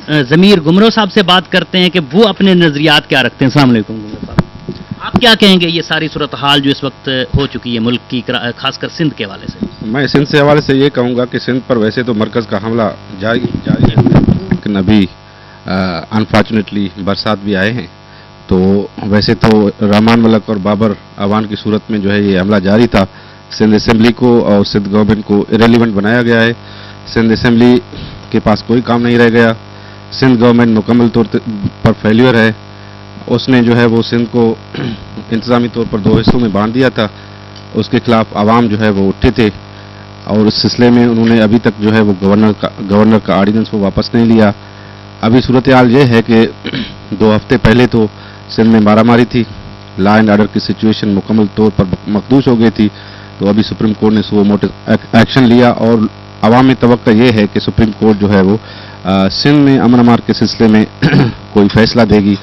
ضمیر گمرو صاحب سے بات کرتے ہیں کہ وہ اپنے نظریات کیا رکھتے ہیں. السلام علیکم گمرو صاحب, آپ کیا کہیں گے یہ ساری صورتحال جو اس وقت ہو چکی ہے ملک کی, خاص کر سندھ کے حوالے سے؟ میں سندھ سے حوالے سے یہ کہوں گا کہ سندھ پر ویسے تو مرکز کا حملہ جاری ہے, لیکن ابھی انفارچونیٹلی برسات بھی آئے ہیں, تو ویسے تو رحمان ملک اور بابر اعوان کی صورت میں جو ہے یہ حملہ جاری تھا. سندھ اسمبلی کو اور سندھ گورنمنٹ کو ارریلیونٹ بنایا گیا ہے. سندھ اسمبلی کے پاس کوئی کام نہیں رہ گیا. سندھ گورنمنٹ مکمل طور پر فیلیور ہے. اس نے جو ہے وہ سندھ کو انتظامی طور پر 2 حصوں میں بانٹ دیا تھا. اس کے خلاف عوام جو ہے وہ اٹھے تھے, اور اس سلسلے میں انہوں نے ابھی تک جو ہے وہ گورنر کا آرڈیننس وہ واپس نہیں لیا. ابھی صورتحال یہ ہے کہ 2 ہفتے پہلے تو سندھ میں مارا ماری تھی, لا اینڈ آرڈر کی سچویشن مکمل طور پر مخدوش ہو گئی تھی. تو ابھی سپریم کورٹ نے سو موٹو ایکشن لیا, اور عوامی توقع یہ ہے کہ سپریم کورٹ جو ہے وہ سندھ میں امن امان کے سلسلے میں کوئی فیصلہ دے گی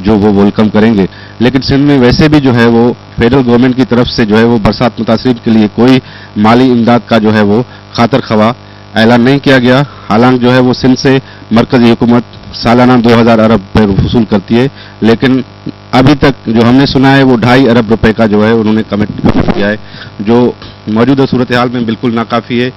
جو وہ ویلکم کریں گے. لیکن سندھ میں ویسے بھی جو ہے وہ فیڈرل گورنمنٹ کی طرف سے جو ہے وہ برسات متاثرین کے لیے کوئی مالی امداد کا جو ہے وہ خاطر خواہ اعلان نہیں کیا گیا. حالانکہ جو ہے وہ سندھ سے مرکزی حکومت سالانہ 2000 ارب روپے وصول کرتی ہے, لیکن ابھی تک جو ہم نے سنا ہے وہ 2.5 ارب روپے کا جو ہے انہوں نے کمٹ کیا ہے, جو موجودہ صورتحال میں بالکل ناکافی ہے.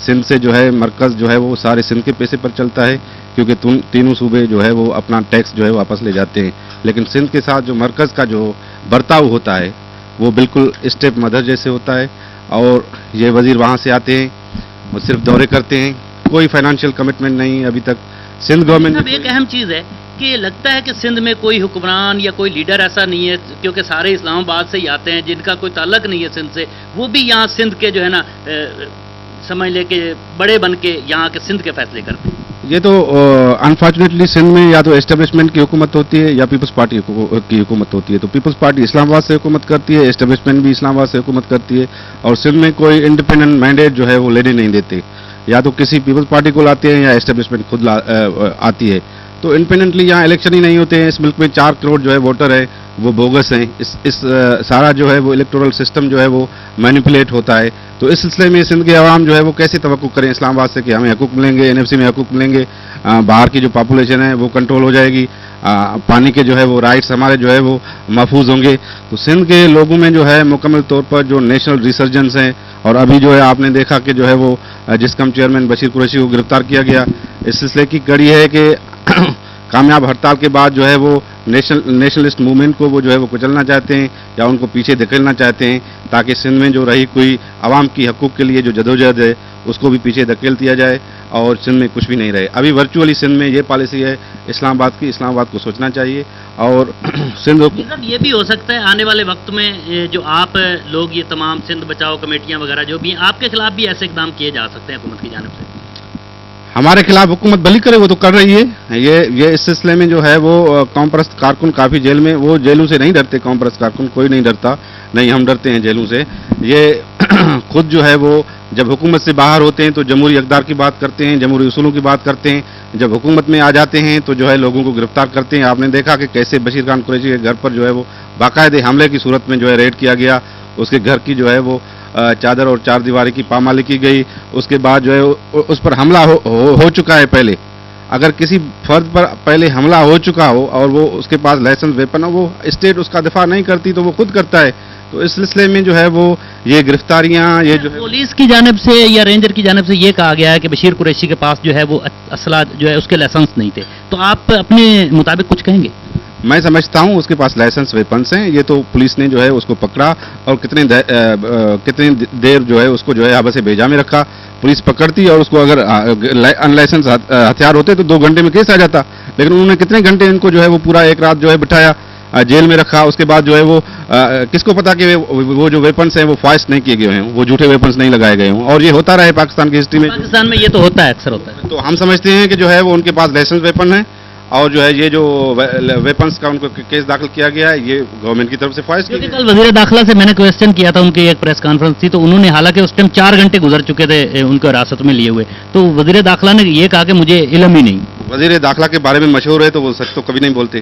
سندھ سے جو ہے مرکز جو ہے وہ سارے سندھ کے پیسے پر چلتا ہے, کیونکہ تینوں صوبے جو ہے وہ اپنا ٹیکس جو ہے واپس لے جاتے ہیں. لیکن سندھ کے ساتھ جو مرکز کا جو برتاؤ ہوتا ہے وہ بالکل اسٹیپ مدر جیسے ہوتا ہے, اور یہ وزیر وہاں سے آتے ہیں, وہ صرف دورے کرتے ہیں, کوئی فائنانشیل کمٹمنٹ نہیں ابھی تک. سندھ گورنمنٹ ایک اہم چیز ہے کہ لگتا ہے کہ سندھ میں کوئی حکمران یا کوئی لیڈر ایسا نہیں ہے, کیونکہ سارے اسلام آباد سے ہی آتے ہیں جن کا کوئی تعلق نہیں ہے سندھ سے, وہ بھی یہاں سندھ کے جو ہے نا سمجھ لے کہ بڑے بن کے یہاں کے سندھ کے فیصلے کرتے ہیں. یہ تو انفارچونیٹلی سندھ میں یا تو اسٹیبلشمنٹ کی حکومت ہوتی ہے یا پیپلز پارٹی کی حکومت ہوتی ہے. تو پیپلز پارٹی اسلام آباد سے حکومت کرتی ہے, اسٹیبلشمنٹ بھی اسلام آباد سے حکومت کرتی ہے, اور سندھ میں کوئی انڈیپینڈنٹ مینڈیٹ جو ہے وہ لینے نہیں دیتے, یا تو کسی پیپلز پارٹی کو لاتے ہیں یا اسٹیبلشمنٹ خود آتی ہے. تو انڈیپینڈنٹلی یہاں الیکشن ہی نہیں ہوتے ہیں. اس ملک میں 4 کروڑ جو ہے ووٹر ہے وہ بوگس ہیں. اس سارا جو ہے وہ الیکٹورل سسٹم جو ہے وہ مینیپولیٹ ہوتا ہے. تو اس سلسلے میں سندھ کے عوام جو ہے وہ کیسے توقع کریں اسلام آباد سے کہ ہمیں حقوق ملیں گے, NFC میں حقوق ملیں گے, باہر کی جو پاپولیشن ہے وہ کنٹرول ہو جائے گی, پانی کے جو ہے وہ رائٹس ہمارے جو ہے وہ محفوظ ہوں گے. تو سندھ کے لوگوں میں جو ہے مکمل طور پر جو نیشنل ریسرجنس ہیں, اور ابھی جو ہے آپ نے دیکھا کہ جو ہے وہ جس کم چیئرمین بشیر قریشی کو گرفتار کیا گیا, اس سلسلے کی کڑی ہے کہ کامیاب ہڑتال کے بعد جو ہے وہ نیشنلسٹ موومنٹ کو وہ جو ہے وہ کچلنا چاہتے ہیں یا ان کو پیچھے دھکیلنا چاہتے ہیں, تاکہ سندھ میں جو رہی کوئی عوام کی حقوق کے لیے جو جدوجہد ہے اس کو بھی پیچھے دھکیل دیا جائے, اور سندھ میں کچھ بھی نہیں رہے. ابھی ورچولی سندھ میں یہ پالیسی ہے اسلام آباد کی, اسلام آباد کو سوچنا چاہیے. اور سندھ یہ بھی ہو سکتا ہے آنے والے وقت میں جو آپ لوگ یہ تمام سندھ بچاؤ کمیٹیاں وغیرہ جو بھی ہیں, آپ کے خلاف بھی ایسے اقدام کیے جا سکتے ہیں حکومت کی جانب سے؟ ہمارے خلاف حکومت بھلی کرے, وہ تو کر رہی ہے. یہ اس سلسلے میں جو ہے وہ قوم پرست کارکن کافی جیل میں, وہ جیلوں سے نہیں ڈرتے. قوم پرست کارکن کوئی نہیں ڈرتا, نہیں ہم ڈرتے ہیں جیلوں سے. یہ خود جو ہے وہ جب حکومت سے باہر ہوتے ہیں تو جمہوری اقدار کی بات کرتے ہیں, جمہوری اصولوں کی بات کرتے ہیں. جب حکومت میں آ جاتے ہیں تو جو ہے لوگوں کو گرفتار کرتے ہیں. آپ نے دیکھا کہ کیسے بشیر خان قریشی کے گھر پر جو ہے وہ باقاعدہ حملے کی صورت میں جو ہے ریڈ کیا گیا. اس کے گھر کی جو ہے وہ چادر اور 4 دیواری کی پامالی کی گئی. اس کے بعد جو ہے اس پر حملہ ہو چکا ہے. پہلے اگر کسی فرد پر پہلے حملہ ہو چکا ہو اور وہ اس کے پاس لائسنس ویپن ہو, وہ اسٹیٹ اس کا دفاع نہیں کرتی تو وہ خود کرتا ہے. تو اس سلسلے میں جو ہے وہ یہ گرفتاریاں یہ جو پولیس کی جانب سے یا رینجر کی جانب سے یہ کہا گیا ہے کہ بشیر قریشی کے پاس جو ہے وہ اسلحہ جو ہے اس کے لائسنس نہیں تھے. تو آپ اپنے مطابق کچھ کہیں گے؟ میں سمجھتا ہوں اس کے پاس لائسنس ویپنس ہیں. یہ تو پولیس نے جو ہے اس کو پکڑا اور کتنی دیر جو ہے اس کو جو ہے حبس بھیجا میں رکھا. پولیس پکڑتی اور اس کو اگر ان لائسنس ہتھیار ہوتے تو 2 گھنٹے میں کیس آ جاتا. لیکن انہوں نے کتنے گھنٹے ان کو جو ہے وہ پورا ایک رات جو ہے بٹھایا, جیل میں رکھا. اس کے بعد جو ہے وہ کس کو پتا کہ وہ جو ویپنس ہیں وہ فائس نہیں کیے گئے ہیں, وہ جھوٹے ویپنس نہیں لگائے گئے ہوں. اور یہ ہوتا رہے پاکستان کی ہسٹری میں. پاکستان میں یہ تو ہوتا ہے, اکثر ہوتا ہے. تو ہم سمجھتے ہیں کہ جو ہے وہ ان کے پاس لائسنس ویپن ہے, اور جو ہے یہ جو ویپنس کا ان کو کیس داخل کیا گیا ہے یہ گورنمنٹ کی طرف سے فائز کیا. کل وزیر داخلہ سے میں نے کویسچن کیا تھا, ان کی ایک پریس کانفرنس تھی, تو انہوں نے حالانکہ اس ٹائم 4 گھنٹے گزر چکے تھے ان کو حراست میں لیے ہوئے, تو وزیر داخلہ نے یہ کہا کہ مجھے علم ہی نہیں. وزیر داخلہ کے بارے میں مشہور ہے تو وہ سچ تو کبھی نہیں بولتے.